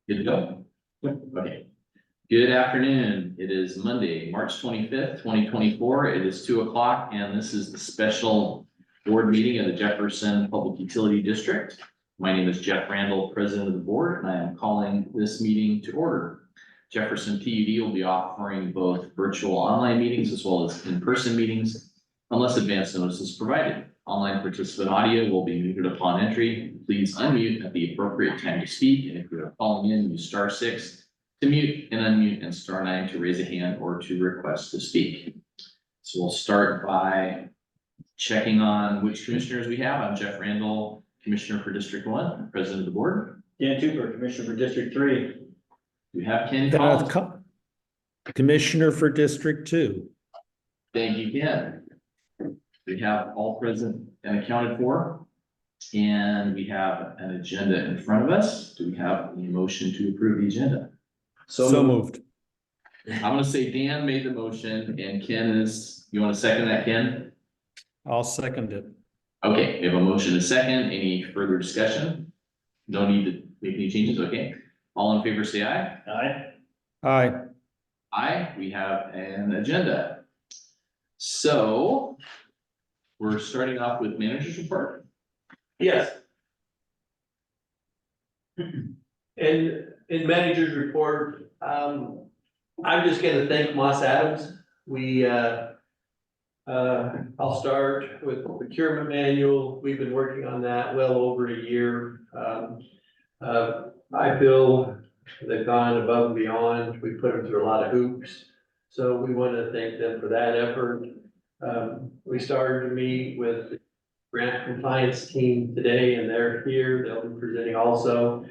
Good to go? Okay. Good afternoon. It is Monday, March 25th, 2024. It is 2:00 and this is the special board meeting of the Jefferson Public Utility District. My name is Jeff Randall, President of the board, and I am calling this meeting to order. Jefferson PUD will be offering both virtual online meetings as well as in-person meetings unless advance notice is provided. Online participant audio will be muted upon entry. Please unmute at the appropriate time to speak, and if you are calling in, use *6 to mute and unmute and *9 to raise a hand or to request to speak. So we'll start by checking on which commissioners we have. I'm Jeff Randall, Commissioner for District 1, President of the board. Dan Tupper, Commissioner for District 3. We have Ken Collins. Commissioner for District 2. Thank you, Ken. We have all present and accounted for. And we have an agenda in front of us. Do we have any motion to approve the agenda? So moved. I'm gonna say Dan made the motion and Ken is, you wanna second that, Ken? I'll second it. Okay, we have a motion and a second. Any further discussion? No need to make any changes, okay? All in favor, say aye. Aye. Aye. Aye, we have an agenda. So we're starting off with manager's report. Yes. And in manager's report, I'm just gonna thank Moss Adams. I'll start with the procurement manual. We've been working on that well over a year. I feel they've gone above and beyond. We put them through a lot of hoops. So we want to thank them for that effort. We started to meet with the grant compliance team today and they're here. They'll be presenting also.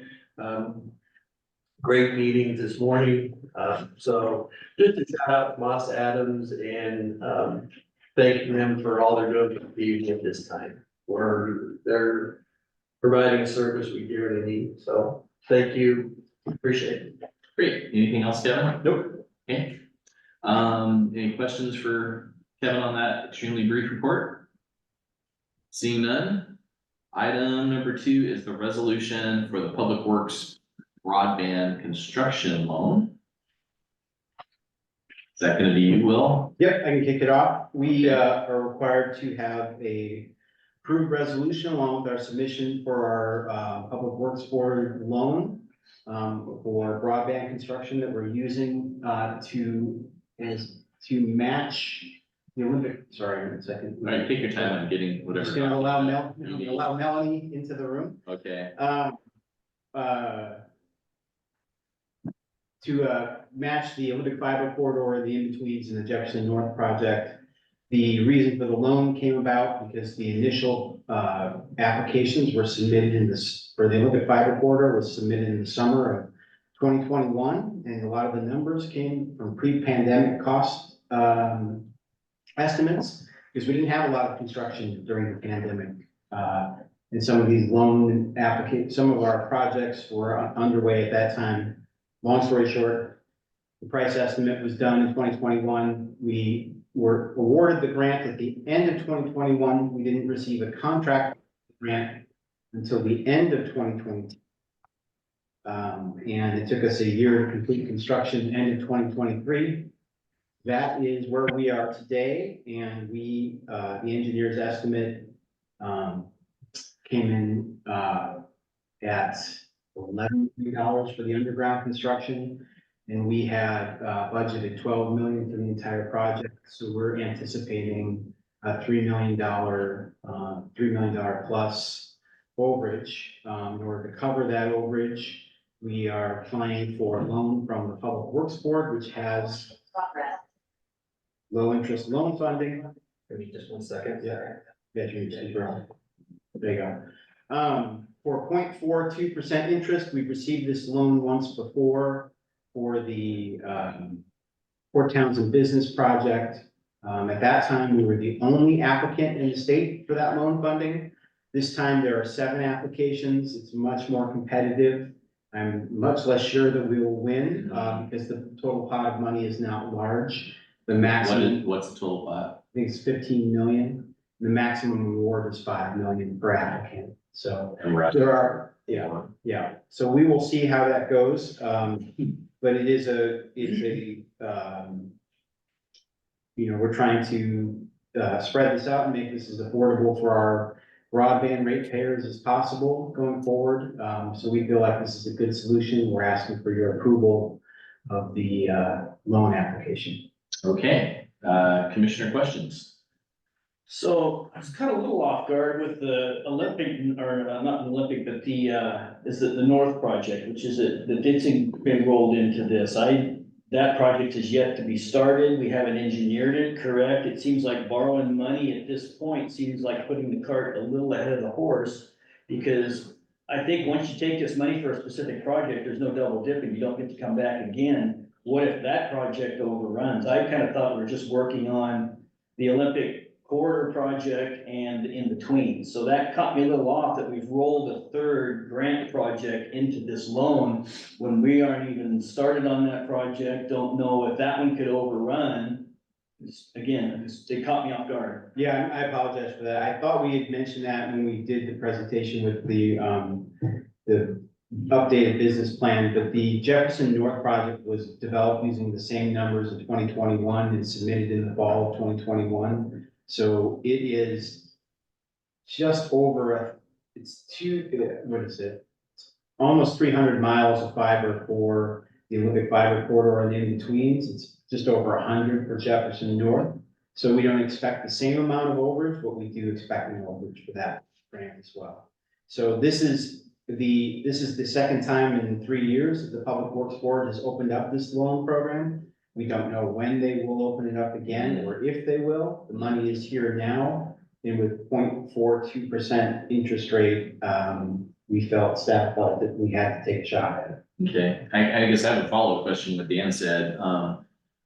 Great meetings this morning. So just to shout out Moss Adams and thanking them for all they're doing for the community at this time. They're providing a service we dearly need. So thank you. Appreciate it. Great. Anything else, Kevin? Nope. Okay. Any questions for Kevin on that extremely brief report? Seeing none. Item number 2 is the resolution for the Public Works broadband construction loan. Is that gonna be you, Will? Yep, I can kick it off. We are required to have a approved resolution along with our submission for our Public Works Board loan for broadband construction that we're using to match the Olympic, sorry, 1 second. All right, take your time on getting I'm whatever. just gonna allow Melanie into the room. Okay, To match the Olympic Fiber corridor, the in-betweens and the Jefferson North project. The reason for the loan came about because the initial applications were submitted for the Olympic Fiber corridor was submitted in the summer of 2021. And a lot of the numbers came from pre-pandemic cost estimates, because we didn't have a lot of construction during the pandemic. And some of these loan some of our projects were underway at that time. Long story short, the price estimate was done in 2021. We were awarded the grant at the end of 2021. We didn't receive a contract grant until the end of 2022. And it took us a year to complete construction, end of 2023. That is where we are today, and the engineer's estimate came in at $11 million for the underground construction, and we had budgeted $12 million for the entire project. So we're anticipating a $3 million plus overage. In order to cover that overage, we are applying for a loan from the Public Works Board, which has low interest loan funding. Give me just 1 second. Yeah. There you go. For 0.42% interest, we've received this loan once before for the Port Townsend Business Project. At that time, we were the only applicant in the state for that loan funding. This time, there are 7 applications. It's much more competitive. I'm much less sure that we will win because the total pot of money is not large. The maximum, what's the total pot? I think it's 15 million. The maximum reward is 5 million per applicant. So Right. there are, yeah, so we will see how that goes, but it's we're trying to, spread this out and make this as affordable for our broadband ratepayers as possible going forward. So we feel like this is a good solution. We're asking for your approval of the, loan application. Okay, commissioner questions? So I was kind of a little off guard with the Olympic, or not the Olympic, but is it the North Project, which is it, that it's been rolled into this. That project is yet to be started. We haven't engineered it, correct? It seems like borrowing money at this point seems like putting the cart a little ahead of the horse. Because I think once you take this money for a specific project, there's no double dipping. You don't get to come back again. What if that project overruns? I kind of thought we were just working on the Olympic corridor project and in between. So that caught me a little off that we've rolled a third grant project into this loan when we aren't even started on that project, don't know if that one could overrun. Again, they caught me off guard. Yeah, I apologize for that. I thought we had mentioned that when we did the presentation with the updated business plan, but the Jefferson North project was developed using the same numbers in 2021 and submitted in the fall of 2021. So it is just over almost 300 miles of fiber for the Olympic fiber corridor and the in-betweens. It's just over 100 for Jefferson North. So we don't expect the same amount of overage, but we do expect an overage for that grant as well. So this is the second time in 3 years that the Public Works Board has opened up this loan program. We don't know when they will open it up again or if they will. The money is here now. And with 0.42% interest rate, staff felt that we had to take a shot at it. Okay, I guess I have a follow-up question with Dan said,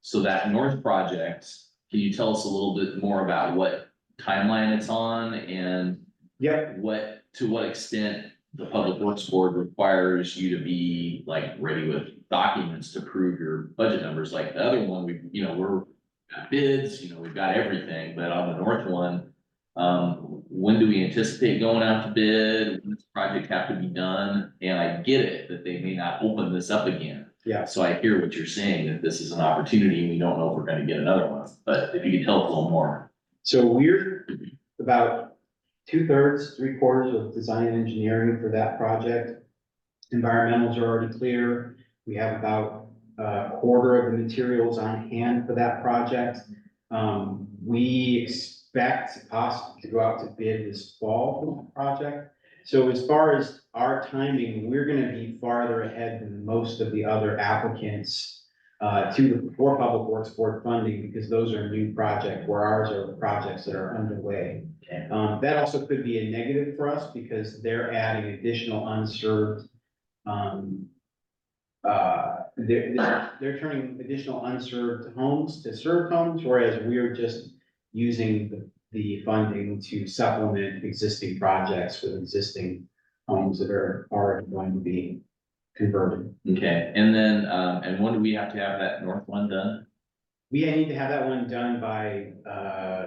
so that North project, can you tell us a little bit more about what timeline it's on and Yep, to what extent the Public Works Board requires you to be like ready with documents to prove your budget numbers? Like the other one, we're got bids, we've got everything, but on the North one, when do we anticipate going out to bid? When does the project have to be done? And I get it that they may not open this up again. Yeah. So I hear what you're saying, that this is an opportunity and we don't know if we're gonna get another one, but if you could tell us a little more. so we're about 2/3, 3/4 of design engineering for that project. Environmentals are already clear. We have about a quarter of the materials on hand for that project. We expect possibly to go out to bid this fall for the project. So as far as our timing, we're gonna be farther ahead than most of the other applicants for Public Works Board funding, because those are new projects, where ours are projects that are underway. Okay. That also could be a negative for us because they're adding additional unserved, they're turning additional unserved homes to served homes, whereas we're just using the funding to supplement existing projects with existing homes that are already going to be converted. Okay, and then, and when do we have to have that North one done? We need to have that one done by,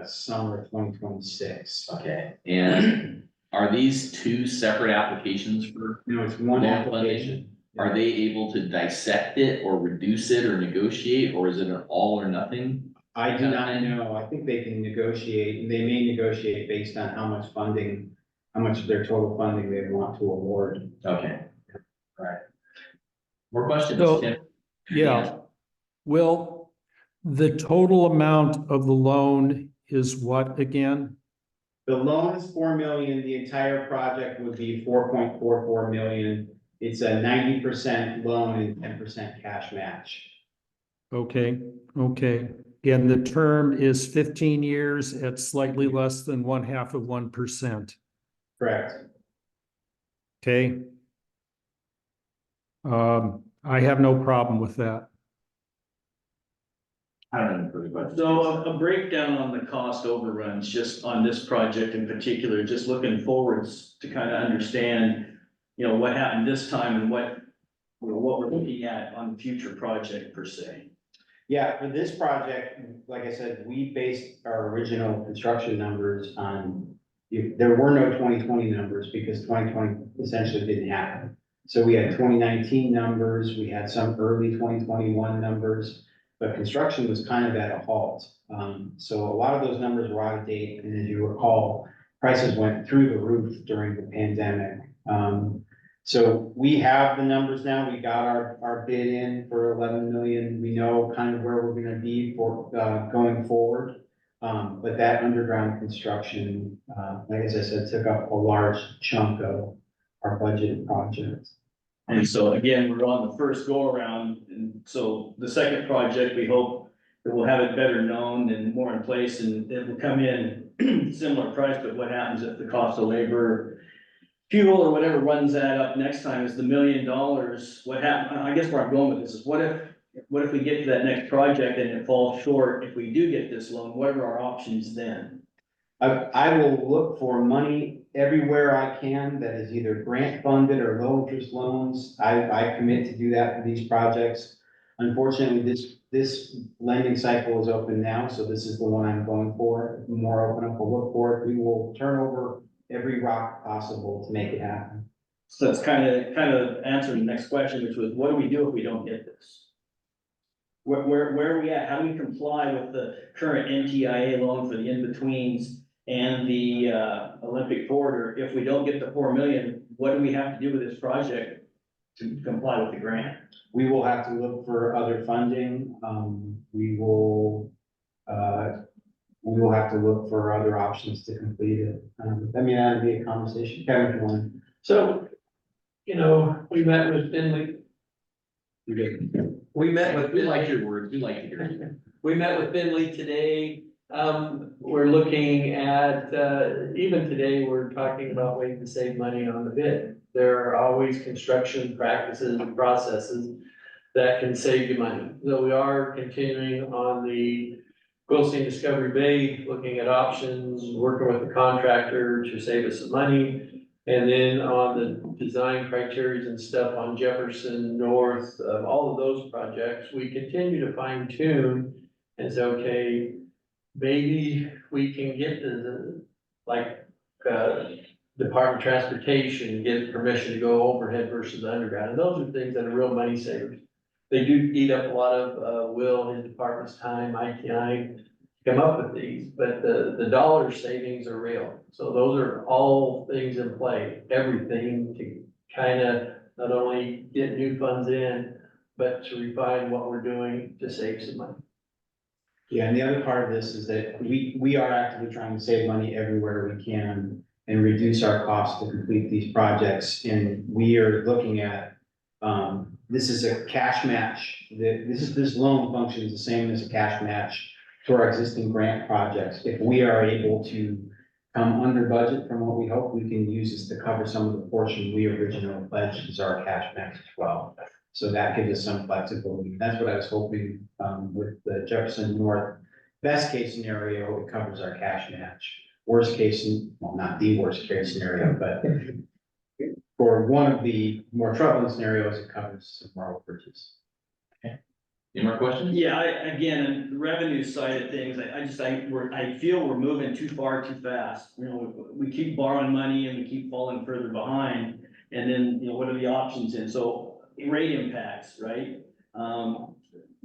summer of 2026. Okay, and are these two separate applications for, No, it's one Loan application. are they able to dissect it or reduce it or negotiate, or is it an all or nothing? I do not know. I think they can negotiate, and they may negotiate based on how much of their total funding they want to award. Okay, all right. More questions, So- Tim? Yeah. Well, the total amount of the loan is what again? The loan is 4 million, the entire project would be 4.44 million. It's a 90% loan and 10% cash match. Okay, okay. And the term is 15 years at slightly less than 0.5%. Correct. Okay. I have no problem with that. I don't know further questions. So a breakdown on the cost overruns, just on this project in particular, just looking forwards to kind of understand, what happened this time and what we're looking at on future project per se. Yeah, for this project, like I said, we based our original construction numbers on there were no 2020 numbers because 2020 essentially didn't happen. So we had 2019 numbers, we had some early 2021 numbers, but construction was kind of at a halt. So a lot of those numbers were out of date, and as you recall, prices went through the roof during the pandemic. So we have the numbers now, we got our bid in for 11 million, we know kind of where we're gonna be for, going forward. But that underground construction, like as I said, took up a large chunk of our budget projects. And so again, we're on the first go around, and so the second project, we hope that we'll have it better known and more in place, and it will come in similar price, but what happens if the cost of labor, fuel or whatever runs that up next time is the $1 million, what happen, I guess where I'm going with this is what if we get to that next project and it falls short, if we do get this loan, what are our options then? I will look for money everywhere I can that is either grant funded or low interest loans. I commit to do that for these projects. Unfortunately, this lending cycle is open now, so this is the one I'm going for. The more open up we'll look for it, we will turn over every rock possible to make it happen. So that's kind of answering the next question, which was, what do we do if we don't get this? Where are we at? How do we comply with the current NTIA loan for the in-betweens and the Olympic corridor? If we don't get the 4 million, what do we have to do with this project to comply with the grant? We will have to look for other funding. We will have to look for other options to complete it. I mean, that'd be a conversation. Kevin, if you want. So, you know, we met with Finley. We met with We Finley. like your words, we like to hear you. We met with Finley today. We're looking at, even today, we're talking about ways to save money on the bid. There are always construction practices and processes that can save you money. So we are continuing on the Goldstein Discovery Bay, looking at options, working with the contractor to save us some money. And then on the design criteria and stuff on Jefferson North, all of those projects, we continue to fine tune and say, okay, maybe we can get the Department of Transportation, get permission to go overhead versus underground. And those are things that are real money savers. They do eat up a lot of Will and his department's time, I come up with these, but the dollar savings are real. So those are all things in play, everything to kind of not only get new funds in, but to refine what we're doing to save some money. Yeah, and the other part of this is that we are actively trying to save money everywhere we can and reduce our costs to complete these projects. And we are looking at, this is a cash match. This loan functions the same as a cash match to our existing grant projects. If we are able to come under budget from what we hope, we can use this to cover some of the portion we originally pledged as our cash match as well. So that gives us some flexibility. That's what I was hoping, with the Jefferson North. Best case scenario, it covers our cash match. Worst case, well, not the worst case scenario, but for one of the more troubling scenarios, it covers some more overages. Any more questions? Yeah, again, on the revenue side of things, I feel we're moving too far too fast. You know, we keep borrowing money and we keep falling further behind. And then, you know, what are the options? And so rate impacts, right?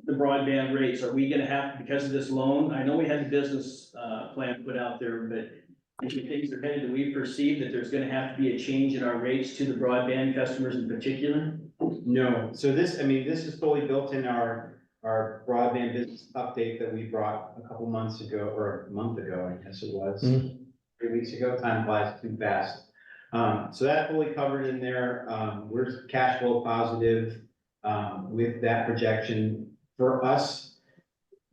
The broadband rates, are we gonna have, because of this loan, I know we had the business plan put out there, but if things are headed, do we perceive that there's gonna have to be a change in our rates to the broadband customers in particular? No, so this is fully built in our broadband business update that we brought a couple months ago, or a month ago, I guess it was. 3 weeks ago, time flies too fast. So that's fully covered in there. We're cash flow positive, with that projection. For us,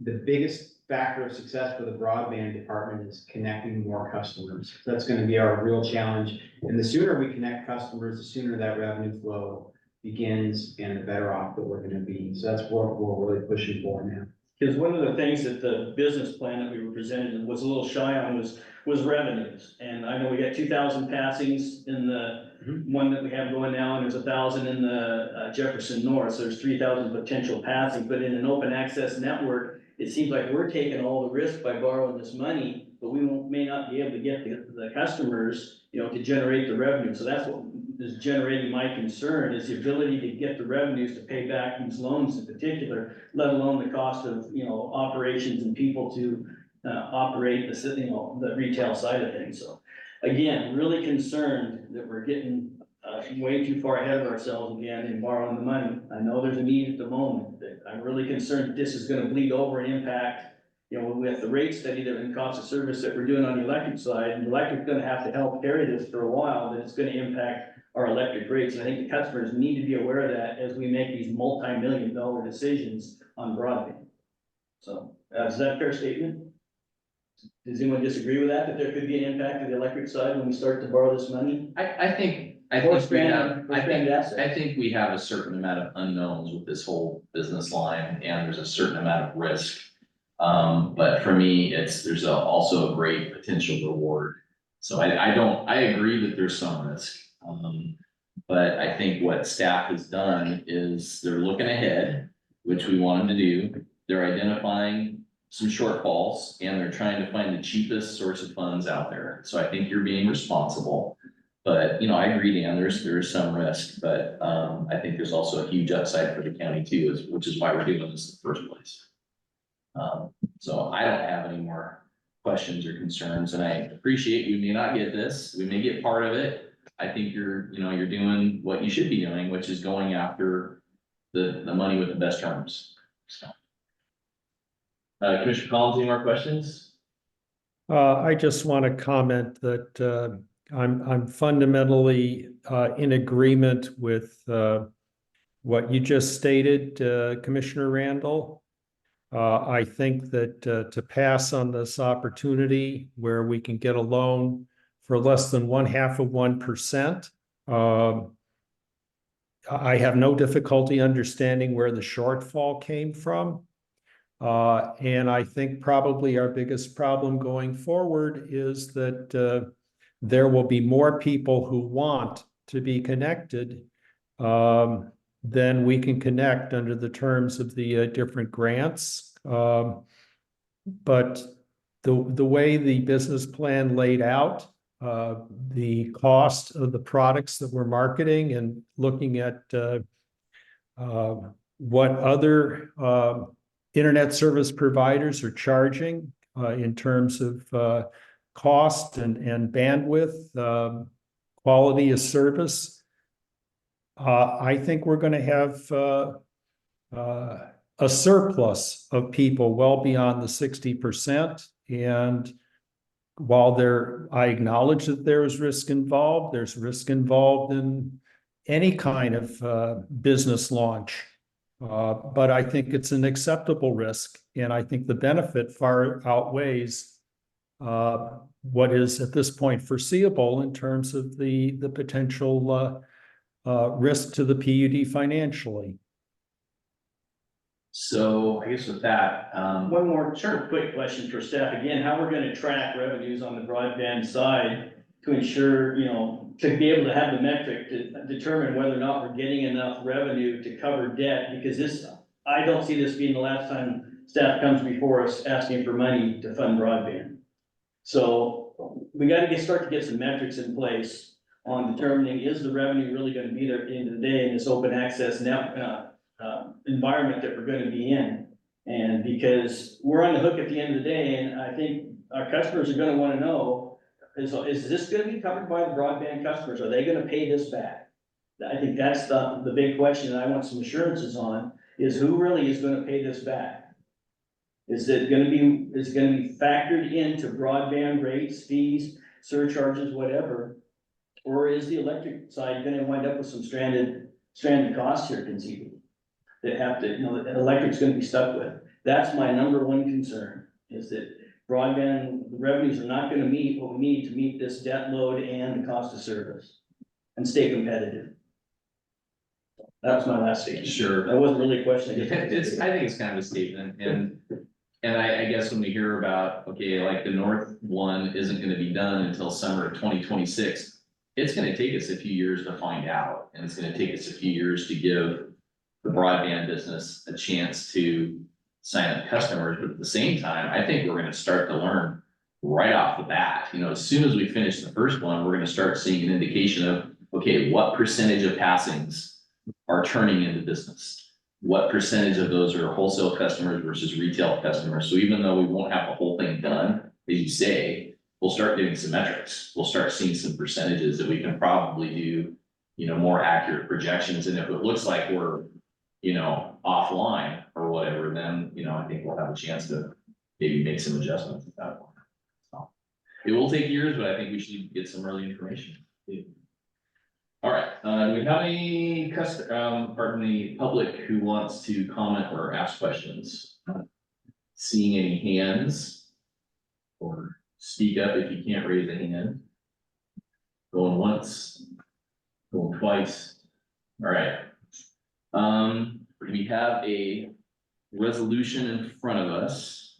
the biggest factor of success for the broadband department is connecting more customers. That's gonna be our real challenge. And the sooner we connect customers, the sooner that revenue flow begins and the better off that we're gonna be. So that's what we're really pushing for now. Because one of the things that the business plan that we were presented and was a little shy on was revenues. And I know we got 2,000 passings in the one that we have going now, and there's 1,000 in the Jefferson North. So there's 3,000 potential passings, but in an open access network, it seems like we're taking all the risk by borrowing this money but we may not be able to get the customers, you know, to generate the revenue. So that's what is generating my concern, is the ability to get the revenues to pay back these loans in particular, let alone the cost of, you know, operations and people to operate the, you know, the retail side of things. So again, really concerned that we're getting way too far ahead of ourselves again in borrowing the money. I know there's a need at the moment, but I'm really concerned that this is gonna bleed over and impact, you know, with the rate study that and cost of service that we're doing on the electric side, and the electric's gonna have to help carry this for a while, that it's gonna impact our electric rates. And I think the customers need to be aware of that as we make these multi-million-dollar decisions on broadband. So, is that a fair statement? Does anyone disagree with that there could be an impact to the electric side when we start to borrow this money? I think we have, I think we have a certain amount of unknowns with this whole business line, and there's a certain amount of risk. But for me, there's also a great potential reward. So I agree that there's some risk. But I think what staff has done is they're looking ahead, which we want them to do. They're identifying some shortfalls, and they're trying to find the cheapest source of funds out there. So I think you're being responsible. But, you know, I agree, Dan, there is some risk, but, I think there's also a huge upside for the county too, which is why we're doing this in the first place. So I don't have any more questions or concerns, and I appreciate we may not get this, we may get part of it. I think you're doing what you should be doing, which is going after the money with the best terms, so. Commissioner Collins, any more questions? I just want to comment that I'm fundamentally in agreement with what you just stated, Commissioner Randall. I think that to pass on this opportunity where we can get a loan for less than 0.5%, I have no difficulty understanding where the shortfall came from. And I think probably our biggest problem going forward is that there will be more people who want to be connected than we can connect under the terms of the different grants. But the way the business plan laid out, the cost of the products that we're marketing and looking at what other internet service providers are charging in terms of cost and bandwidth, quality of service. I think we're going to have a surplus of people well beyond the 60%. And while I acknowledge that there is risk involved, there's risk involved in any kind of business launch. But I think it's an acceptable risk, and I think the benefit far outweighs what is at this point foreseeable in terms of the potential risk to the PUD financially. So I guess with that, One more quick question for staff. Again, how we're gonna track revenues on the broadband side to ensure, you know, to be able to have the metric to determine whether or not we're getting enough revenue to cover debt, because I don't see this being the last time staff comes before us asking for money to fund broadband. So we gotta start to get some metrics in place on determining, is the revenue really gonna be there at the end of the day in this open access environment that we're gonna be in? And because we're on the hook at the end of the day, and I think our customers are gonna wanna know, is this gonna be covered by the broadband customers? Are they gonna pay this back? I think that's the big question that I want some assurances on, is who really is gonna pay this back? Is it gonna be factored into broadband rates, fees, surcharges, whatever? Or is the electric side gonna wind up with some stranded costs here conceivably? That have to, you know, that electric's gonna be stuck with. That's my number one concern, is that broadband revenues are not gonna meet what we need to meet this debt load and the cost of service and stay competitive. That was my last statement. sure. That wasn't really a question. I think it's kind of a statement, and I guess when we hear about, okay, like the north one isn't gonna be done until summer of 2026, it's gonna take us a few years to find out, and it's gonna take us a few years to give the broadband business a chance to sign up customers. But at the same time, I think we're gonna start to learn right off the bat, as soon as we finish the first one, we're gonna start seeing an indication of, okay, what percentage of passings are turning into business? What percentage of those are wholesale customers versus retail customers? So even though we won't have the whole thing done, as you say, we'll start getting some metrics. We'll start seeing some percentages that we can probably do, more accurate projections. And if it looks like we're, offline or whatever, then, I think we'll have a chance to maybe make some adjustments at that point. So it will take years, but I think we should get some early information. All right, do we have any public who wants to comment or ask questions? Seeing any hands? Or speak up if you can't raise a hand. Going once, going twice. All right. We have a resolution in front of us.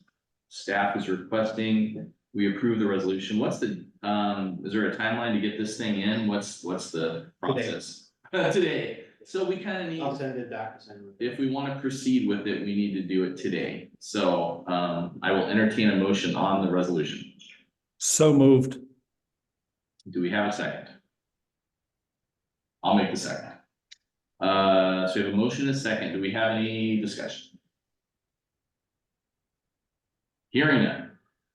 Staff is requesting we approve the resolution. What's the, is there a timeline to get this thing in? What's the process? Today. So we kind of need. I'll send it back. If we want to proceed with it, we need to do it today. So, I will entertain a motion on the resolution. So moved. Do we have a second? I'll make the second. So we have a motion and a second. Do we have any discussion? Hearing none.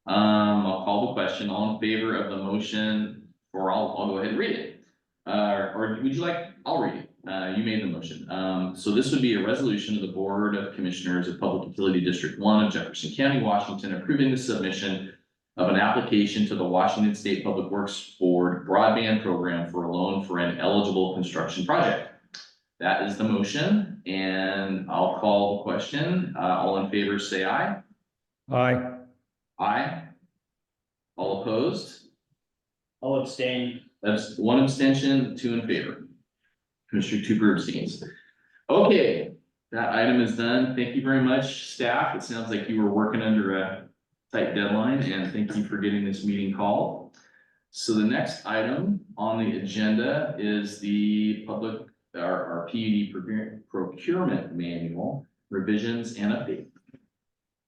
I'll call the question. All in favor of the motion, or I'll go ahead and read it. Or would you like, I'll read it. You made the motion. So this would be a resolution of the Board of Commissioners of Public Utility District 1 of Jefferson County, Washington, approving the submission of an application to the Washington State Public Works Board broadband program for a loan for an eligible construction project. That is the motion, and I'll call the question. All in favor, say aye. Aye. Aye. All opposed? I'll abstain. That's one abstention, 2 in favor. Commissioner Tuber abstains. Okay, that item is done. Thank you very much, staff. It sounds like you were working under a tight deadline, and thank you for getting this meeting called. So the next item on the agenda is the our PUD procurement manual revisions and update.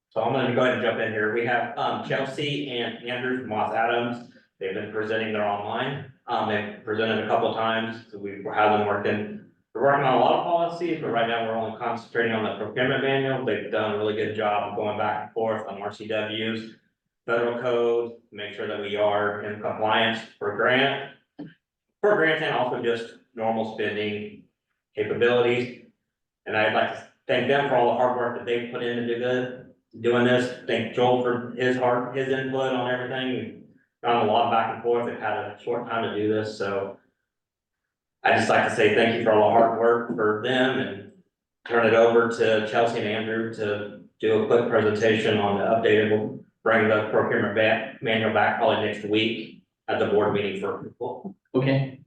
So I'm gonna go ahead and jump in here. We have Chelsea and Andrew from Moss Adams. They've been presenting their online. They've presented a couple times, so we have them working. We're working on a lot of policies, but right now we're only concentrating on the procurement manual. They've done a really good job of going back and forth on RCWs, federal code, to make sure that we are in compliance for grants and also just normal spending capabilities. And I'd like to thank them for all the hard work that they've put in to do good, doing this. Thank Joel for his input on everything. We've gone a lot back and forth. They've had a short time to do this, so I just like to say thank you for all the hard work for them and turn it over to Chelsea and Andrew to do a quick presentation on the updated. We'll bring the procurement manual back probably next week at the board meeting for approval. Okay.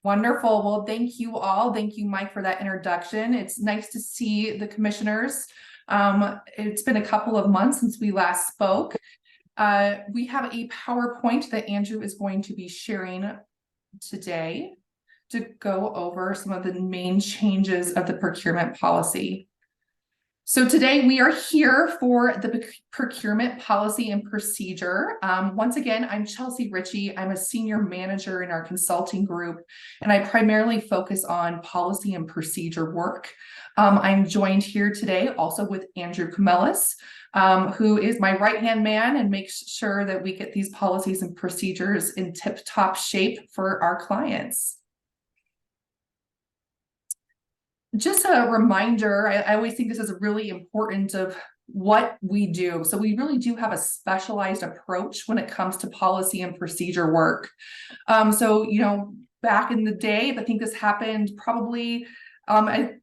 Wonderful. Well, thank you all. Thank you, Mike, for that introduction. It's nice to see the commissioners. It's been a couple of months since we last spoke. We have a PowerPoint that Andrew is going to be sharing today to go over some of the main changes of the procurement policy. So today we are here for the procurement policy and procedure. Once again, I'm Chelsea Ritchie. I'm a senior manager in our consulting group, and I primarily focus on policy and procedure work. I'm joined here today also with Andrew Camellis, who is my right-hand man and makes sure that we get these policies and procedures in tip-top shape for our clients. Just a reminder, I always think this is really important of what we do. So we really do have a specialized approach when it comes to policy and procedure work. So, back in the day, I think this happened probably, I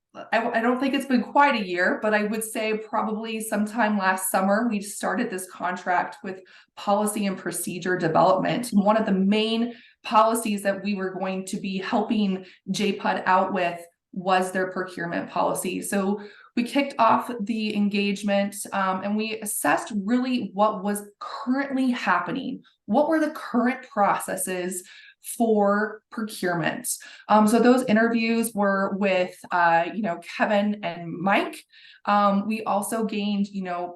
don't think it's been quite a year, but I would say probably sometime last summer, we started this contract with policy and procedure development. And one of the main policies that we were going to be helping JPUD out with was their procurement policy. So we kicked off the engagement and we assessed really what was currently happening. What were the current processes for procurement. So those interviews were with, Kevin and Mike. We also gained,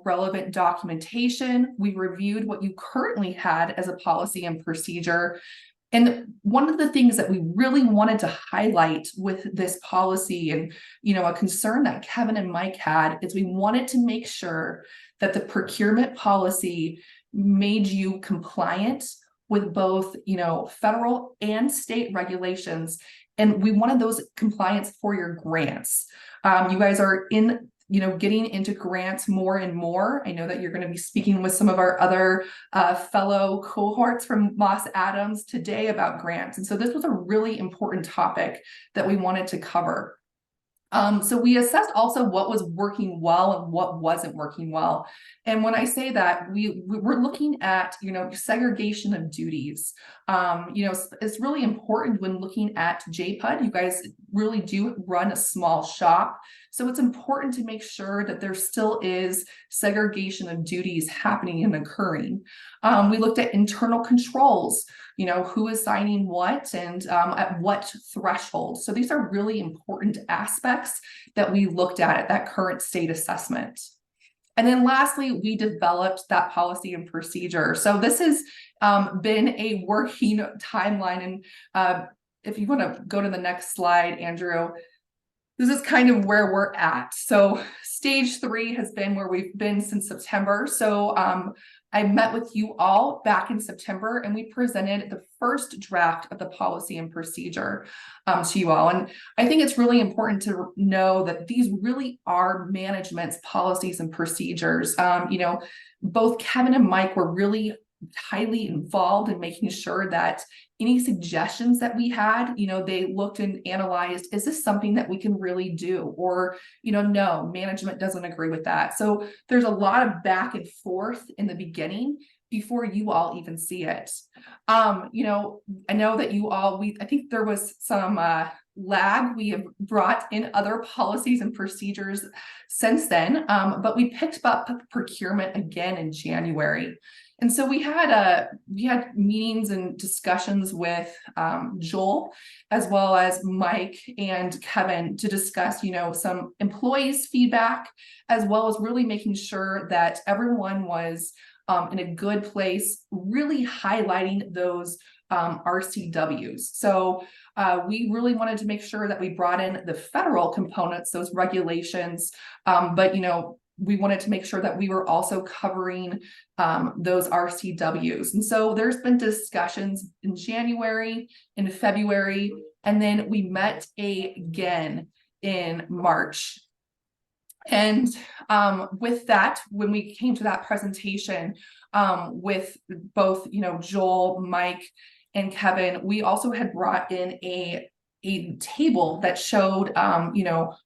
relevant documentation. We reviewed what you currently had as a policy and procedure. And one of the things that we really wanted to highlight with this policy and, a concern that Kevin and Mike had is we wanted to make sure that the procurement policy made you compliant with both, federal and state regulations. And we wanted those compliance for your grants. You guys are in, getting into grants more and more. I know that you're going to be speaking with some of our other fellow cohorts from Moss Adams today about grants. And so this was a really important topic that we wanted to cover. So we assessed also what was working well and what wasn't working well. And when I say that, we're looking at, segregation of duties. It's really important when looking at JPUD. You guys really do run a small shop. So it's important to make sure that there still is segregation of duties happening and occurring. We looked at internal controls, who is signing what and at what threshold. So these are really important aspects that we looked at that current state assessment. And then lastly, we developed that policy and procedure. So this has been a working timeline. And if you want to go to the next slide, Andrew, this is kind of where we're at. So stage 3 has been where we've been since September. So I met with you all back in September and we presented the first draft of the policy and procedure to you all. And I think it's really important to know that these really are management's policies and procedures. Both Kevin and Mike were really highly involved in making sure that any suggestions that we had, they looked and analyzed, is this something that we can really do? Or, no, management doesn't agree with that. So there's a lot of back and forth in the beginning before you all even see it. I know that you all, I think there was some lag. We have brought in other policies and procedures since then, but we picked up procurement again in January. And so we had meetings and discussions with Joel, as well as Mike and Kevin, to discuss, some employees' feedback, as well as really making sure that everyone was in a good place, really highlighting those RCWs. So we really wanted to make sure that we brought in the federal components, those regulations, but we wanted to make sure that we were also covering those RCWs. And so there's been discussions in January, in February, and then we met again in March. And with that, when we came to that presentation with both, Joel, Mike, and Kevin, we also had brought in a table that showed,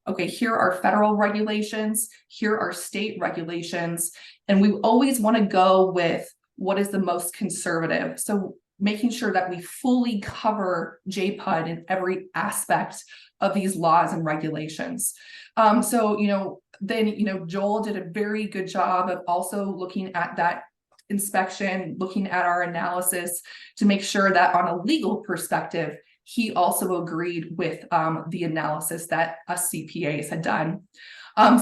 okay, here are federal regulations, here are state regulations, and we always want to go with what is the most conservative. So making sure that we fully cover JPUD in every aspect of these laws and regulations. Then Joel did a very good job of also looking at that inspection, looking at our analysis to make sure that on a legal perspective, he also agreed with the analysis that us CPAs had done.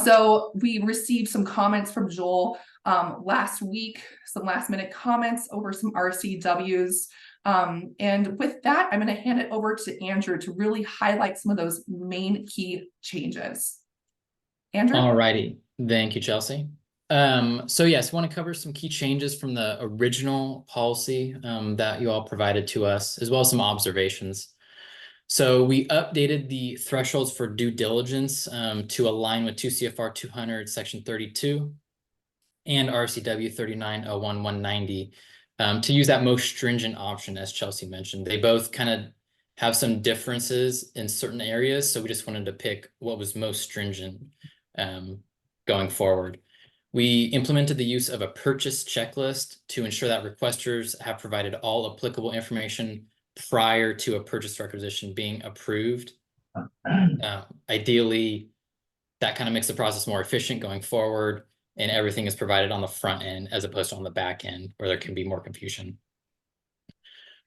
So we received some comments from Joel last week, some last minute comments over some RCWs. And with that, I'm going to hand it over to Andrew to really highlight some of those main key changes. Andrew? All righty. Thank you, Chelsea. So yes, I want to cover some key changes from the original policy that you all provided to us, as well as some observations. So we updated the thresholds for due diligence to align with 2 CFR 200 section 32 and RCW 3901-190 to use that most stringent option, as Chelsea mentioned. They both kind of have some differences in certain areas, so we just wanted to pick what was most stringent going forward. We implemented the use of a purchase checklist to ensure that requesters have provided all applicable information prior to a purchase requisition being approved. Ideally, that kind of makes the process more efficient going forward, and everything is provided on the front end as opposed to on the back end where there can be more confusion.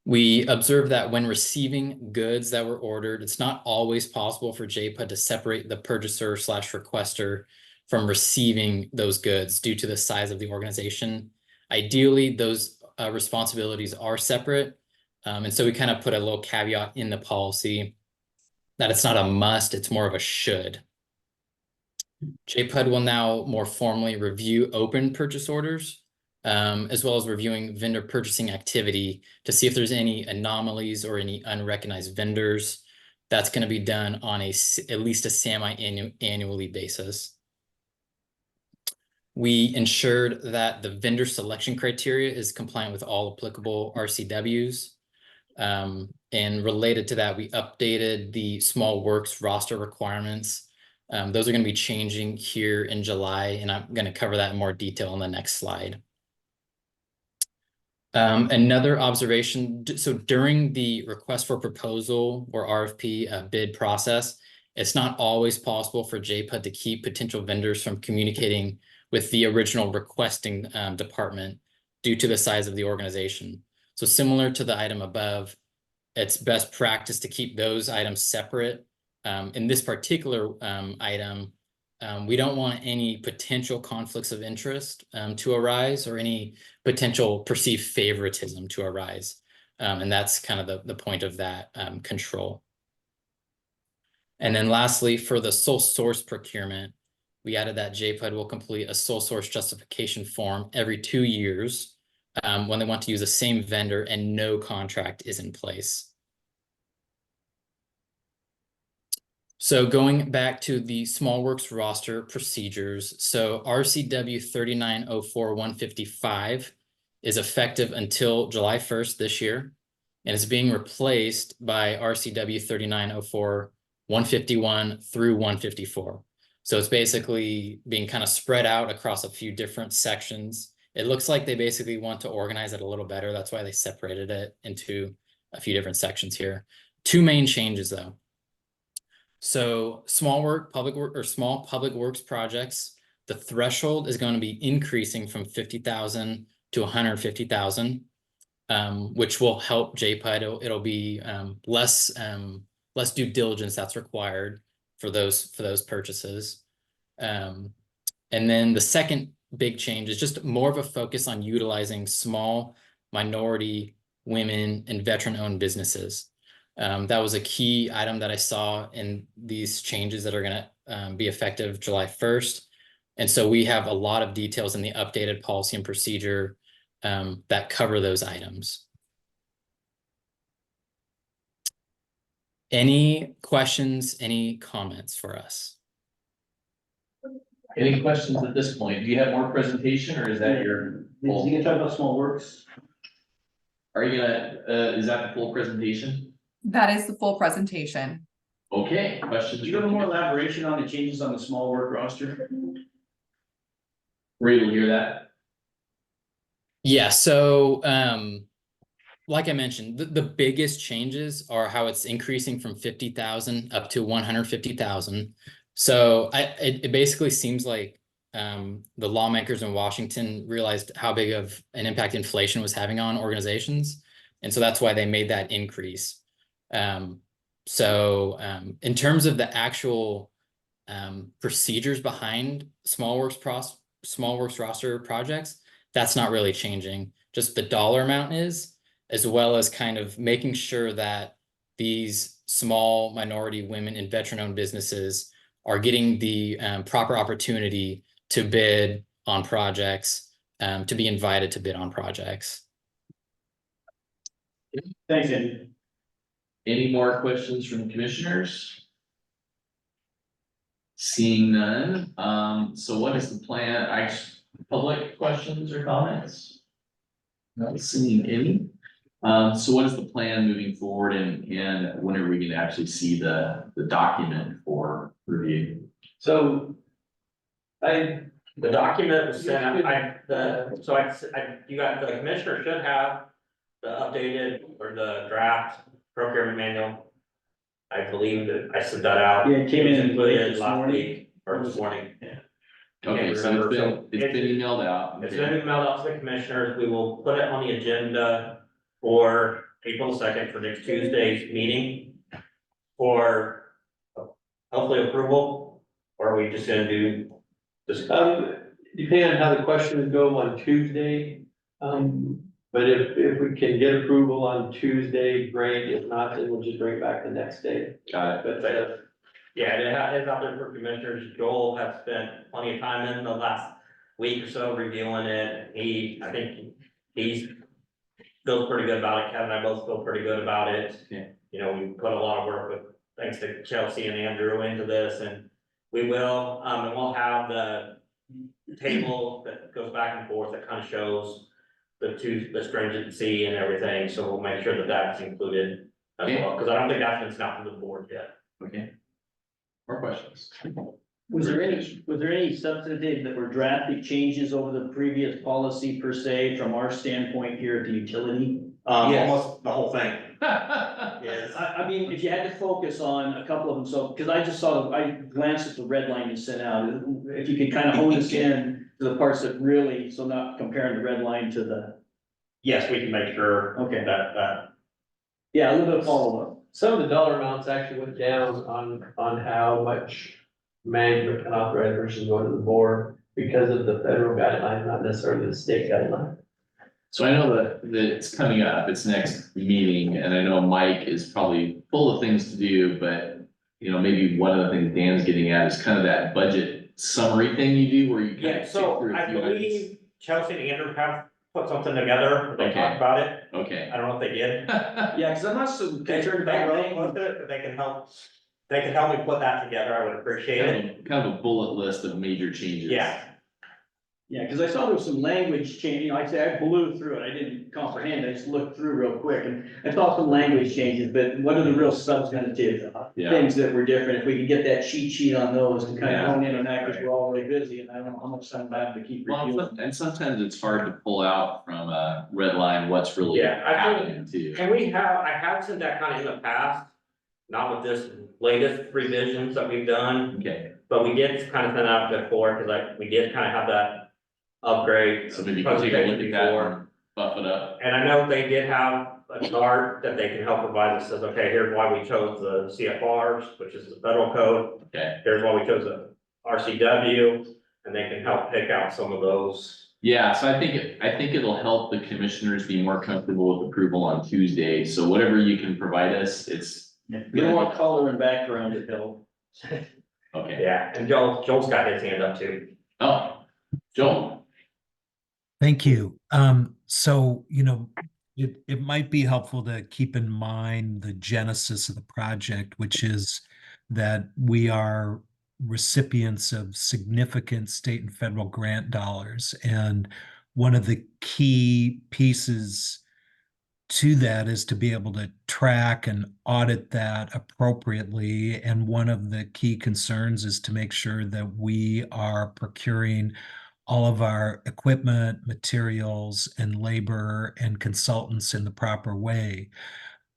We observed that when receiving goods that were ordered, it's not always possible for JPUD to separate the purchaser / requester from receiving those goods due to the size of the organization. Ideally, those responsibilities are separate. And so we kind of put a little caveat in the policy that it's not a must, it's more of a should. JPUD will now more formally review open purchase orders, as well as reviewing vendor purchasing activity to see if there's any anomalies or any unrecognized vendors. That's going to be done on at least a semi-annually basis. We ensured that the vendor selection criteria is compliant with all applicable RCWs. And related to that, we updated the small works roster requirements. Those are going to be changing here in July, and I'm going to cover that in more detail on the next slide. Another observation, so during the request for proposal or RFP bid process, it's not always possible for JPUD to keep potential vendors from communicating with the original requesting department due to the size of the organization. So similar to the item above, it's best practice to keep those items separate. In this particular item, we don't want any potential conflicts of interest to arise or any potential perceived favoritism to arise. And that's kind of the point of that control. And then lastly, for the sole source procurement, we added that JPUD will complete a sole source justification form every 2 years when they want to use the same vendor and no contract is in place. So going back to the small works roster procedures, so RCW 3904-155 is effective until July 1st this year, and it's being replaced by RCW 3904-151 through 154. So it's basically being kind of spread out across a few different sections. It looks like they basically want to organize it a little better. That's why they separated it into a few different sections here. 2 main changes though. So small public works projects, the threshold is going to be increasing from 50,000 to 150,000, which will help JPUD. It'll be less due diligence that's required for those purchases. And then the second big change is just more of a focus on utilizing small, minority, women, and veteran-owned businesses. That was a key item that I saw in these changes that are going to be effective July 1st. And so we have a lot of details in the updated policy and procedure that cover those items. Any questions, any comments for us? Any questions at this point? Do you have more presentation or is that your? You can talk about small works. Are you gonna, is that the full presentation? That is the full presentation. Okay, questions? Do you have more elaboration on the changes on the small work roster? Were you able to hear that? Yeah, so like I mentioned, the biggest changes are how it's increasing from 50,000 up to 150,000. So it basically seems like the lawmakers in Washington realized how big of an impact inflation was having on organizations. And so that's why they made that increase. In terms of the actual procedures behind small works roster projects, that's not really changing. Just the dollar amount is, as well as kind of making sure that these small minority, women, and veteran-owned businesses are getting the proper opportunity to bid on projects, to be invited to bid on projects. Thanks, Andy. Any more questions from commissioners? Seeing none, so what is the plan? Public questions or comments? Not seeing any. So what is the plan moving forward and when are we going to actually see the document for review? So The document was sent out, you got, the commissioner should have the updated or the draft procurement manual. I believe that I sent that out. Yeah, it came in Included this last morning. week or this morning. Okay, so it's been emailed out. It's Okay. been emailed out to the commissioners. We will put it on the agenda for April 2nd for next Tuesday's meeting for hopefully approval, or are we just gonna do this? Depending on how the questions go on Tuesday, but if we can get approval on Tuesday, great, if not, then we'll just bring it back the next day. Got it. But, Yeah, it's out there for commissioners. Joel has spent plenty of time in the last week or so reviewing it. I think he's feels pretty good about it. Kevin and I both feel pretty good about it. Yeah. You know, we put a lot of work with, thanks to Chelsea and Andrew into this, and we will, and we'll have the table that goes back and forth that kind of shows the stringency and everything, so we'll make sure that that's included as Okay. well, because I don't think that's been sent out to the board yet. Okay. More questions? Was there any substantive that were drastic changes over the previous policy per se, from our standpoint here at the utility? Yes. Almost the whole thing. Yes, I mean, if you had to focus on a couple of them, so, because I just saw, I glanced at the red line you sent out, if you could kind of hone us in to the parts that really, so not comparing the red line to the, Yes, we can make sure Okay. that yeah, a little bit of follow-up. some of the dollar amounts actually went down on how much management can authorize versus going to the board because of the federal guideline, not necessarily the state guideline. So I know that it's coming up, it's next meeting, and I know Mike is probably full of things to do, but you know, maybe one of the things Dan's getting at is kind of that budget summary thing you do where you kind Yeah, of tick so through a I few items. believe Chelsea and Andrew have put something together, they Okay. talked about it, Okay. I don't know if they did. Yeah, because I'm not so, can I turn it They back wrote around? with it, they can help me put that together, I would appreciate it. Kind of a bullet list of major changes. Yeah, Yeah, because I saw there was some language change, you know, I blew through it, I didn't comprehend, I just looked through real quick, and I saw some language changes, but what are the real substantive Yeah, things that were different? If we could get that cheat sheet on those to kind of Yeah. hone in on that, because we're all really busy, and I don't know how much time I have to keep well, reviewing. and sometimes it's hard to pull out from a red line what's really Yeah, I think- happening too. and I have seen that kind of in the past, not with this latest revisions that we've done, Okay, but we did kind of send out before, because we did kind of have that upgrade. so maybe you can take a look at that before. and buff it up. And I know they did have a chart that they can help provide that says, okay, here's why we chose the CFRs, which is the federal code. Okay, Here's why we chose the RCW, and they can help pick out some of those. yeah, so I think it'll help the commissioners be more comfortable with approval on Tuesday, so whatever you can provide us, it's. You don't want color and background to help. Okay, Yeah, and Joel's got his hand up too. oh, Joel, Thank you. So, it might be helpful to keep in mind the genesis of the project, which is that we are recipients of significant state and federal grant dollars. And one of the key pieces to that is to be able to track and audit that appropriately. And one of the key concerns is to make sure that we are procuring all of our equipment, materials, and labor and consultants in the proper way.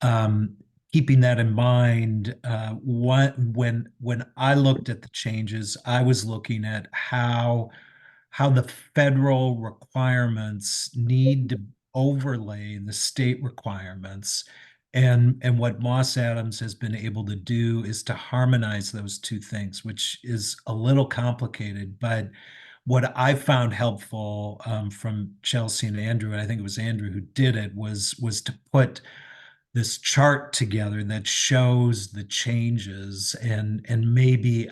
Keeping that in mind, when I looked at the changes, I was looking at how the federal requirements need to overlay the state requirements. And what Moss Adams has been able to do is to harmonize those two things, which is a little complicated, but what I found helpful from Chelsea and Andrew, and I think it was Andrew who did it, was to put this chart together that shows the changes and maybe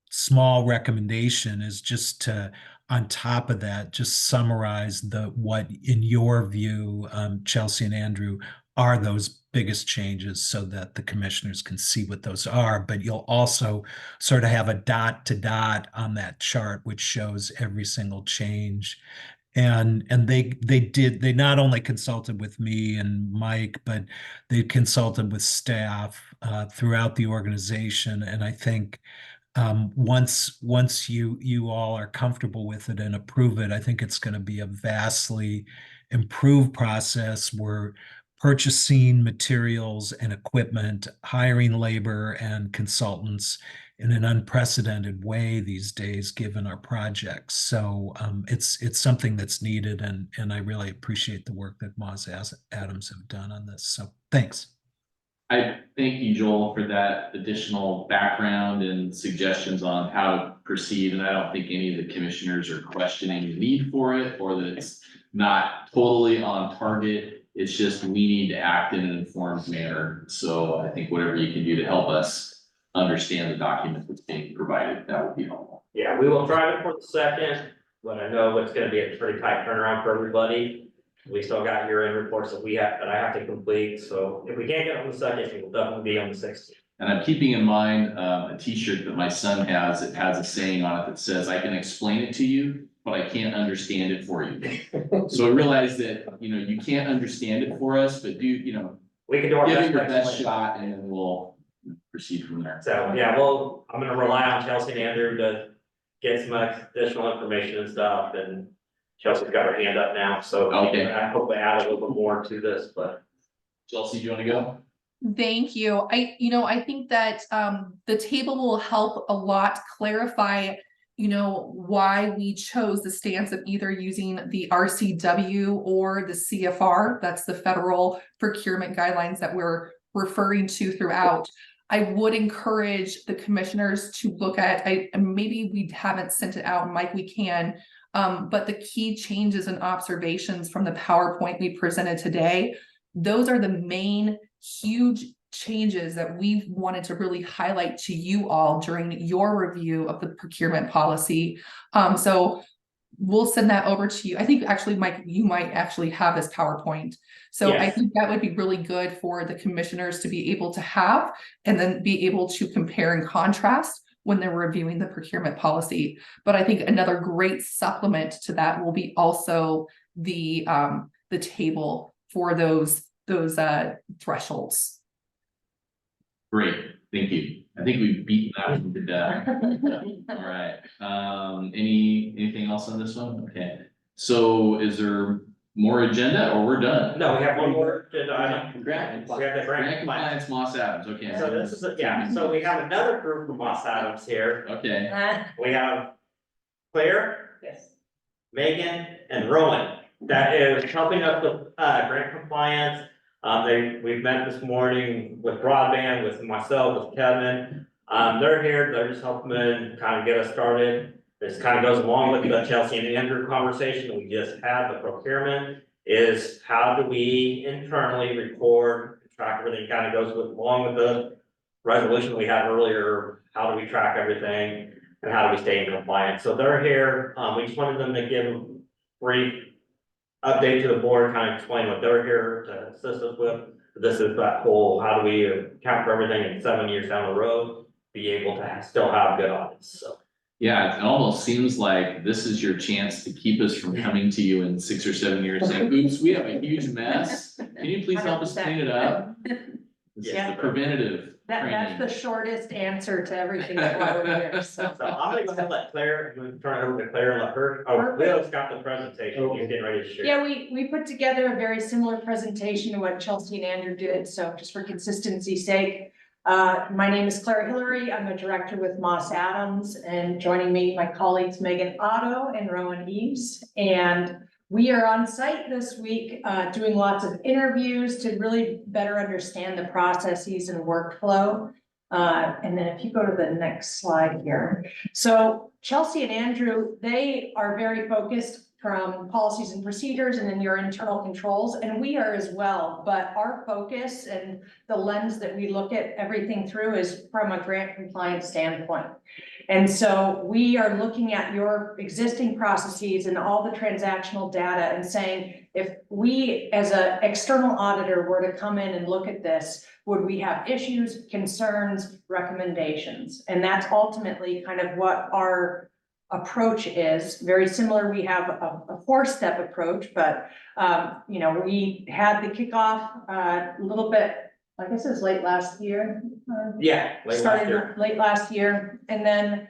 small recommendation is just to, on top of that, just summarize what in your view, Chelsea and Andrew, are those biggest changes so that the commissioners can see what those are, but you'll also sort of have a dot to dot on that chart, which shows every single change. And they not only consulted with me and Mike, but they consulted with staff throughout the organization. And I think once you all are comfortable with it and approve it, I think it's going to be a vastly improved process. We're purchasing materials and equipment, hiring labor and consultants in an unprecedented way these days, given our projects. So it's something that's needed, and I really appreciate the work that Moss Adams have done on this. So thanks. I thank you, Joel, for that additional background and suggestions on how to proceed, and I don't think any of the commissioners are questioning the need for it, or that it's not totally on target. It's just we need to act in an informed manner, so I think whatever you can do to help us understand the document that's being provided, that would be helpful. Yeah, we will try it for the second, but I know it's gonna be a pretty tight turnaround for everybody. We still got year-end reports that I have to complete, so if we can't get on the second, it will definitely be on the 16th. And I'm keeping in mind, a T-shirt that my son has, it has a saying on it that says, I can explain it to you, but I can't understand it for you. So I realize that, you can't understand it for us, but We can do our give best. it your to best explain. shot, and then we'll proceed from there. So, yeah, well, I'm gonna rely on Chelsea and Andrew to get some additional information and stuff, and Chelsea's got her hand up now, so. Okay. I hope they add a little bit more to this, but. Chelsea, do you wanna go? Thank you. I think that the table will help a lot clarify, why we chose the stance of either using the RCW or the CFR. That's the federal procurement guidelines that we're referring to throughout. I would encourage the commissioners to look at, maybe we haven't sent it out, Mike, we can. But the key changes and observations from the PowerPoint we presented today, those are the main huge changes that we wanted to really highlight to you all during your review of the procurement policy. So we'll send that over to you. I think actually, Mike, you might actually have this PowerPoint. So I Yes. think that would be really good for the commissioners to be able to have, and then be able to compare and contrast when they're reviewing the procurement policy. But I think another great supplement to that will be also the table for those thresholds. Great, thank you. I think we've beaten that one to death. All right, anything else on this one? Okay, so is there more agenda, or we're done? No, we have one more agenda item. Grant We have the grant compliance, Moss Adams, okay. So this is, so we have another group from Moss Adams here. Okay, We have Claire, Yes. Megan, and Rowan that is helping us with grant compliance. We've met this morning with broadband, with myself, with Kevin. They're here, they're just helping kind of get us started. This kind of goes along with the Chelsea and Andrew conversation that we just had. The procurement is how do we internally record, track everything, kind of goes along with the resolution we had earlier. How do we track everything and how do we stay in compliance? So they're here. We just wanted them to give a brief update to the board, kind of explain what they're here to assist us with. This is that whole, how do we account for everything in 7 years down the road, be able to still have good audits, so. yeah, it almost seems like this is your chance to keep us from coming to you in 6 or 7 years saying, oops, we have a huge mess. Can you please help us clean it up? This is the preventative That's the training. shortest answer to everything that we're here, so. So I'm gonna go ahead and let Claire, I'm gonna turn it over to Claire and let her, Leo's got the presentation, he's getting ready to share. Yeah, we put together a very similar presentation to what Chelsea and Andrew did, so just for consistency's sake. My name is Claire Hillary, I'm a director with Moss Adams, and joining me, my colleagues Megan Otto and Rowan Eves. And we are on site this week, doing lots of interviews to really better understand the processes and workflow. And then if you go to the next slide here. So Chelsea and Andrew, they are very focused from policies and procedures and then your internal controls, and we are as well. But our focus and the lens that we look at everything through is from a grant compliance standpoint. And so we are looking at your existing processes and all the transactional data and saying, if we, as an external auditor, were to come in and look at this, would we have issues, concerns, recommendations? And that's ultimately kind of what our approach is. Very similar, we have a 4-step approach, but we had the kickoff a little bit, I guess it was late last year. Yeah, late last year. Started late last year, and then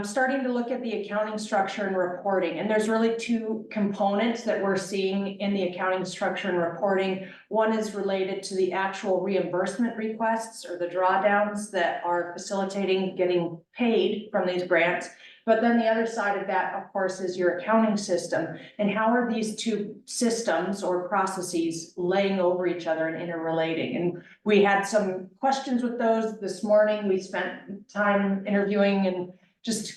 starting to look at the accounting structure and reporting. And there's really two components that we're seeing in the accounting structure and reporting. One is related to the actual reimbursement requests or the drawdowns that are facilitating getting paid from these grants. But then the other side of that, of course, is your accounting system. And how are these two systems or processes laying over each other and interrelating? And we had some questions with those this morning. We spent time interviewing and just,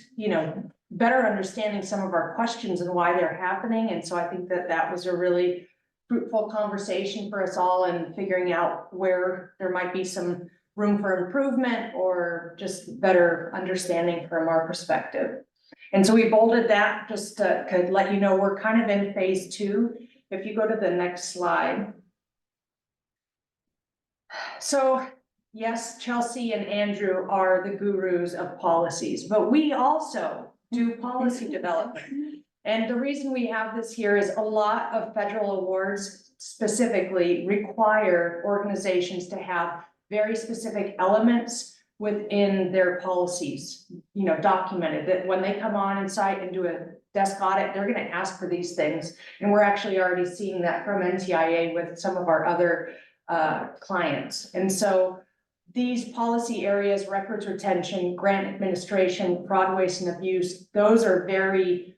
better understanding some of our questions and why they're happening. And so I think that that was a really fruitful conversation for us all and figuring out where there might be some room for improvement or just better understanding from our perspective. And so we bolded that just to could let you know we're kind of in phase 2. If you go to the next slide. So yes, Chelsea and Andrew are the gurus of policies, but we also do policy development. And the reason we have this here is a lot of federal awards specifically require organizations to have very specific elements within their policies, documented, that when they come on site and do a desk audit, they're gonna ask for these things. And we're actually already seeing that from NTIA with some of our other clients. And so these policy areas, records retention, grant administration, fraud, waste, and abuse, those are very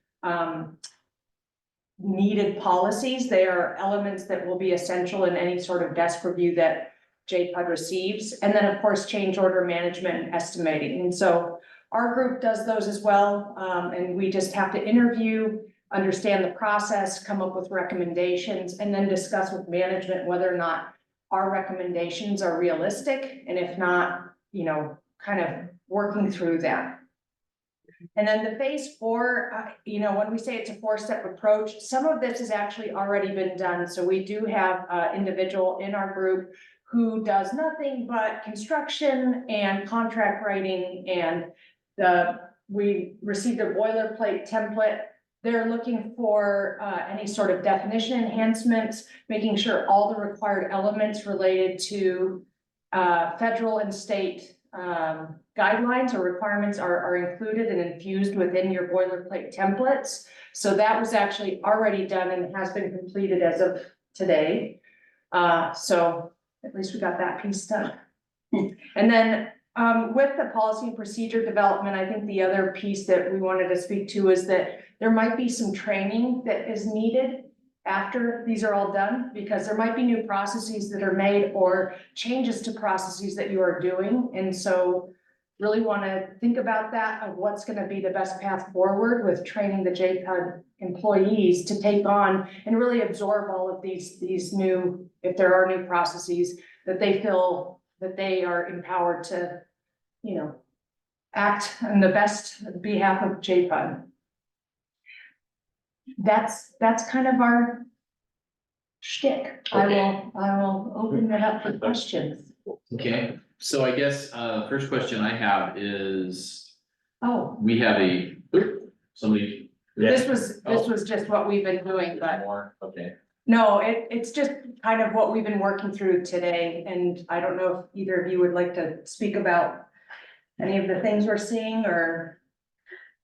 needed policies. They are elements that will be essential in any sort of desk review that JPUD receives. And then, of course, change order management and estimating. And so our group does those as well. And we just have to interview, understand the process, come up with recommendations, and then discuss with management whether or not our recommendations are realistic. And if not, kind of working through that. And then the phase 4, when we say it's a 4-step approach, some of this has actually already been done. So we do have an individual in our group who does nothing but construction and contract writing, and we received a boilerplate template. They're looking for any sort of definition enhancements, making sure all the required elements related to federal and state guidelines or requirements are included and infused within your boilerplate templates. So that was actually already done and has been completed as of today. So at least we got that piece done. And then with the policy and procedure development, I think the other piece that we wanted to speak to is that there might be some training that is needed after these are all done, because there might be new processes that are made or changes to processes that you are doing. And so really want to think about that, of what's going to be the best path forward with training the JPUD employees to take on and really absorb all of these new, if there are new processes, that they feel that they are empowered to, act on the best behalf of JPUD. That's kind of our shtick. Okay. I will open it up for questions. Okay, so I guess, first question I have is, Oh, we have somebody. this was just what we've been doing, but More, okay. no, it's just kind of what we've been working through today. And I don't know if either of you would like to speak about any of the things we're seeing, or.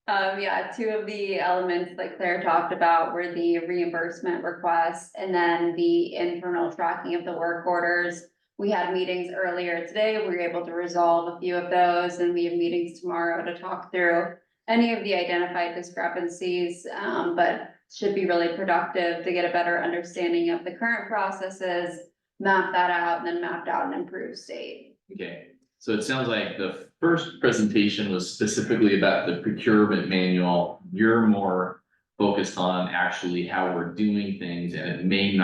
Yeah, 2 of the elements that Claire talked about were the reimbursement requests and then the internal tracking of the work orders. We had meetings earlier today. We were able to resolve a few of those, and we have meetings tomorrow to talk through any of the identified discrepancies, but should be really productive to get a better understanding of the current processes, map that out, and then map out an improved state. Okay, so it sounds like the first presentation was specifically about the procurement manual. You're more focused on actually how we're doing things, and it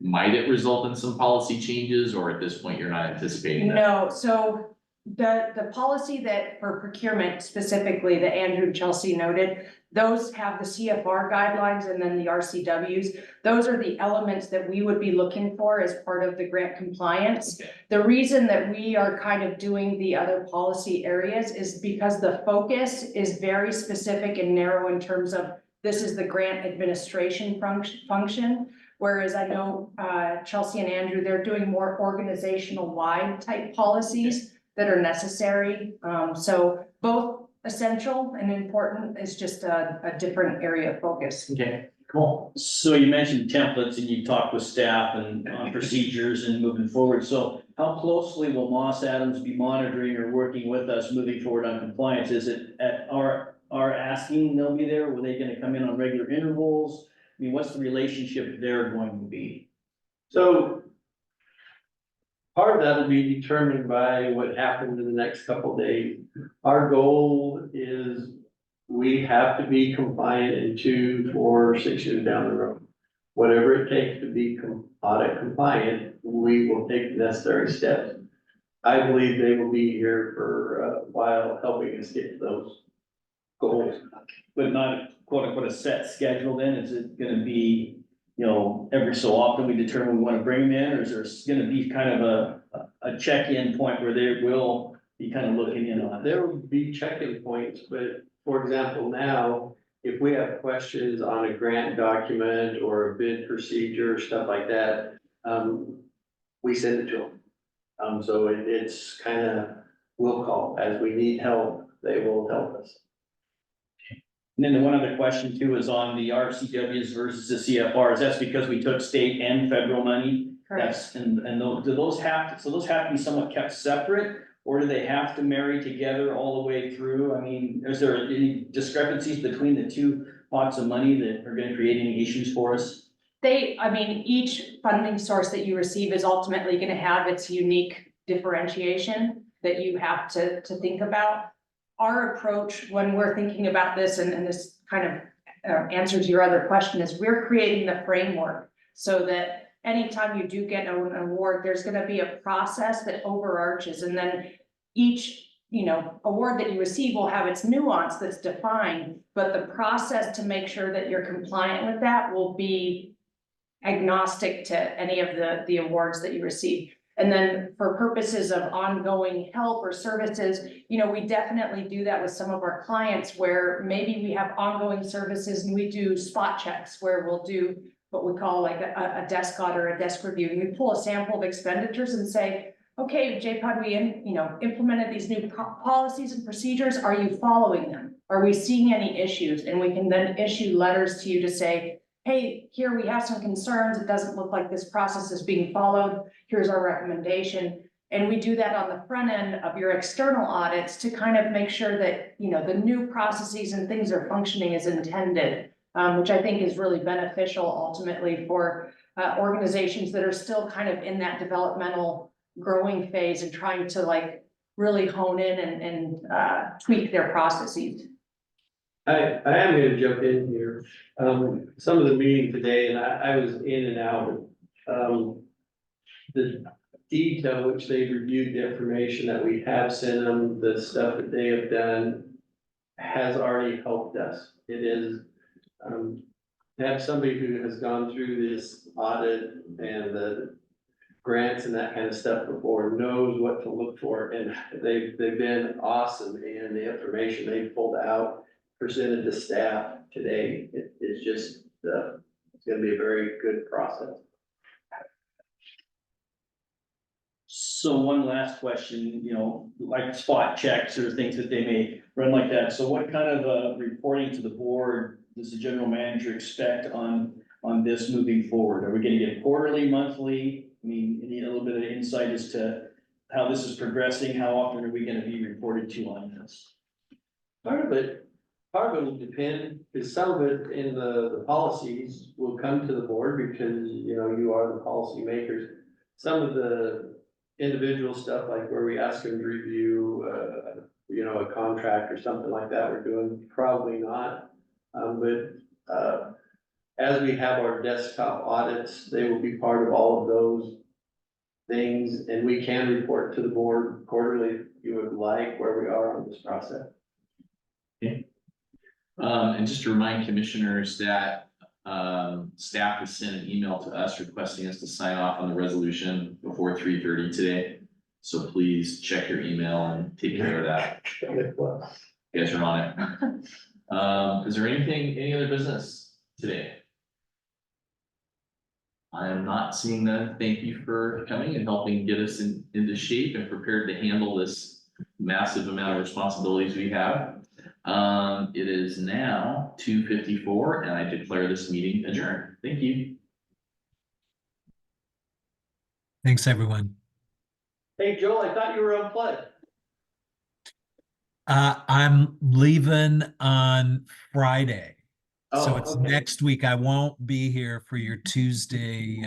might it result in some policy changes, or at this point, you're not anticipating that? No, so the policy that for procurement specifically that Andrew and Chelsea noted, those have the CFR guidelines and then the RCWs. Those are the elements that we would be looking for as part of the grant compliance. Okay. The reason that we are kind of doing the other policy areas is because the focus is very specific and narrow in terms of this is the grant administration function. Whereas I know Chelsea and Andrew, they're doing more organizational wide type policies that are necessary. So both essential and important. It's just a different area of focus. Okay, cool. So you mentioned templates and you talked with staff and on procedures and moving forward. So how closely will Moss Adams be monitoring or working with us moving forward on compliance? Is it at our asking they'll be there? Were they gonna come in on regular intervals? I mean, what's the relationship they're going to be? So part of that will be determined by what happens in the next couple of days. Our goal is we have to be compliant in 2, 4, 6 years down the road. Whatever it takes to be audit compliant, we will take the necessary steps. I believe they will be here for a while, helping us get to those goals. But not quote unquote a set schedule then? Is it gonna be, you know, every so often we determine we wanna bring them in? Or is there gonna be kind of a check-in point where they will be kind of looking in on it? There will be check-in points, but for example, now, if we have questions on a grant document or a bid procedure, stuff like that, we send it to them. So it's kind of, we'll call, as we need help, they will help us. And then the one other question too is on the RCWs versus the CFRs. That's because we took state and federal money. That's, and do those have to, so those have to be somewhat kept separate? Or do they have to marry together all the way through? I mean, is there any discrepancies between the two pots of money that are gonna create any issues for us? I mean, each funding source that you receive is ultimately gonna have its unique differentiation that you have to think about. Our approach when we're thinking about this, and this kind of answers your other question, is we're creating the framework so that anytime you do get an award, there's gonna be a process that overarches, and then each, you know, award that you receive will have its nuance that's defined, but the process to make sure that you're compliant with that will be agnostic to any of the awards that you receive. And then for purposes of ongoing help or services, you know, we definitely do that with some of our clients where maybe we have ongoing services and we do spot checks where we'll do what we call like a desk audit or a desk review. And we pull a sample of expenditures and say, okay, JPOD, we implemented these new policies and procedures. Are you following them? Are we seeing any issues? And we can then issue letters to you to say, hey, here we have some concerns. It doesn't look like this process is being followed. Here's our recommendation. And we do that on the front end of your external audits to kind of make sure that, you know, the new processes and things are functioning as intended, which I think is really beneficial ultimately for organizations that are still kind of in that developmental growing phase and trying to like really hone in and tweak their processes. I am gonna jump in here. Some of the meeting today, and I was in and out. The detail which they've reviewed the information that we have sent them, the stuff that they have done has already helped us. It is, to have somebody who has gone through this audit and the grants and that kind of stuff before knows what to look for, and they've been awesome, and the information they pulled out, presented to staff today, it's just, it's gonna be a very good process. So one last question, you know, like spot checks or things that they may run like that. So what kind of reporting to the board does the general manager expect on this moving forward? Are we gonna get quarterly, monthly? I mean, you need a little bit of insight as to how this is progressing. How often are we gonna be reported to on this? Part of it will depend, because some of it in the policies will come to the board because, you know, you are the policy makers. Some of the individual stuff, like where we ask them to review, you know, a contract or something like that, we're doing, probably not. But as we have our desktop audits, they will be part of all of those things, and we can report to the board quarterly if you would like where we are on this process. And just to remind commissioners that staff has sent an email to us requesting us to sign off on the resolution before 3:30 today. So please check your email and take care of that. You guys are on it. Is there any other business today? I am not seeing that. Thank you for coming and helping get us into shape and prepared to handle this massive amount of responsibilities we have. It is now 2:54 and I declare this meeting adjourned. Thank you. Thanks, everyone. Hey, Joel, I thought you were unplugged. I'm leaving on Friday. So Oh, it's okay. next week. I won't be here for your Tuesday,